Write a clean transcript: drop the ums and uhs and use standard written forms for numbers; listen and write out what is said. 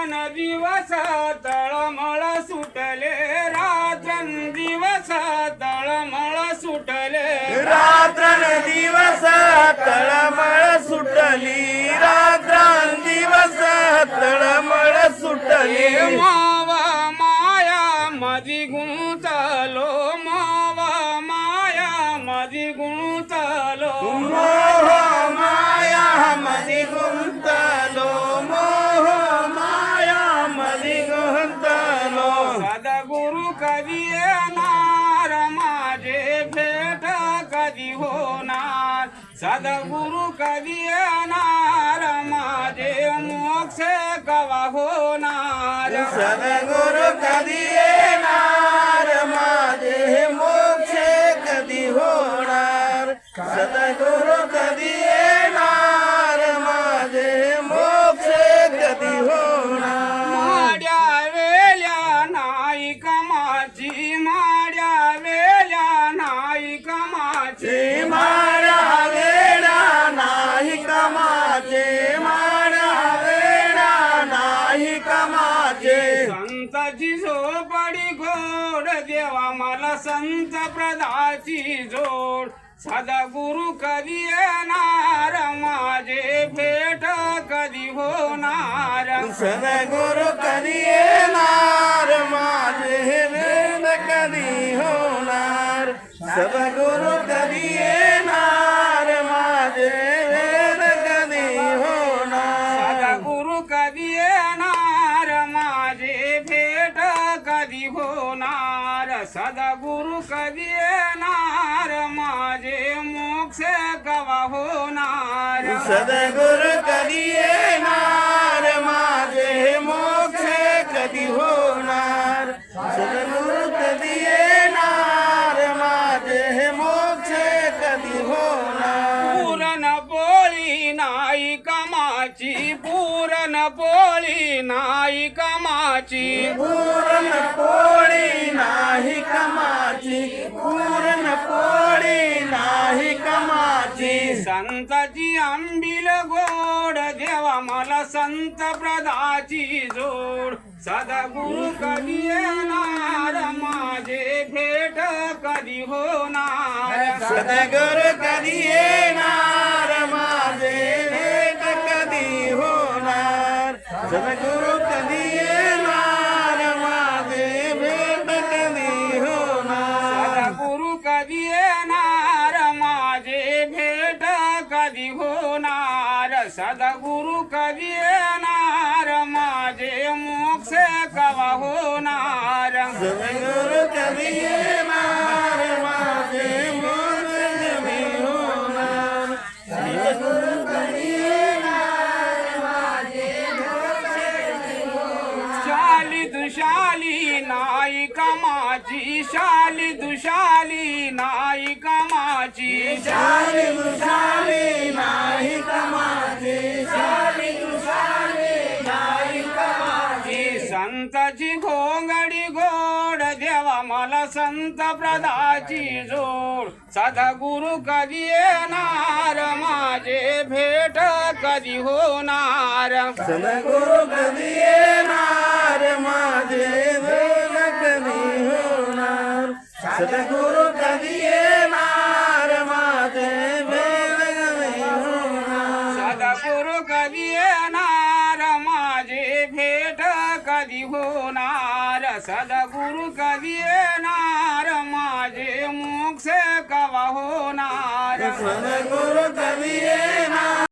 दिवस तळमळ सुटले रात्रंदिवस तळमळ सुटले रात्रंदिवस तळमळ सुटली रात्रंदिवस तळमळ सुटली मावा माया मधी गुंतलो मावा माया मधी गुंतलो मोह माया मधी गुंतलो मोह माया मधी गुंतलो सद्गुरु कधी येणार माझे भेट कधी होणार सद्गुरु कधी येणार माझे मोक्ष कवा होणार सद्गुरु कधी येणार माझे मोक्ष कधी होणार सद्गुरु कधी येणार माझे मोक्ष कधी होणार माड्या वेल्या नाही कमाची माड्या वेल्या नाही कमाची मारा वेडा नाही कमाचे मारा वेडा नाही कमाचे संताची झोपडी गोड देवा मला संत प्रदाची जोड सद्गुरु कधी येणार माझे भेट कधी होणार सद्गुरु कधी येणार माझे भेट कधी होणार सद्गुरु कधी येणार माझे भेट कधी होणार सद्गुरु कधी येणार माझे भेट कधी होणार सद्गुरु कधी येणार माझे मोक्ष कवा होणार सद्गुरु कधी येणार माझे मोक्ष कधी होणार सद्गुरु कधी येणार माझे मोक्ष कधी होणार पूरण पोळी नाही कमाची पूरण पोळी नाही कमाची पूर्ण पोळी नाही कमाची पूर्ण पोळी नाही कमाची संताची आंबील गोड देवा मला संत प्रदाची जोड सद्गुरु कधी येणार माझे भेट कधी होणार सद्गुरु कधी येणार माझे भेट कधी होणार सद्गुरु कधी येणार माझे भेट कधी होणार सद्गुरु कधी येणार माझे भेट कधी होणार सद्गुरु कधी येणार माझे मोक्ष कवा होणार सद्गुरु कधी येणार माझे मोक्ष कधी होणार सद्गुरु कधी येणार माझे मोक्ष कधी होणार शाली दुशाली नाही कमाची शाली दुशाली नाही कमाची शाली दुशाली नाही कमाची शाली दुशाली नाही कमाची संताची घोंगडी गोड देवा मला संत प्रदाची जोड सद्गुरु कधी येणार माझे भेट कधी होणार सद्गुरु कधी येणार माझे भेट कधी होणार सद्गुरु कधी येणार माझे भेट कधी होणार सद्गुरु कधी येणार माझे भेट कधी होणार सद्गुरु कधी येणार माझे मोक्ष कवा होणार सद्गुरु कधी येणार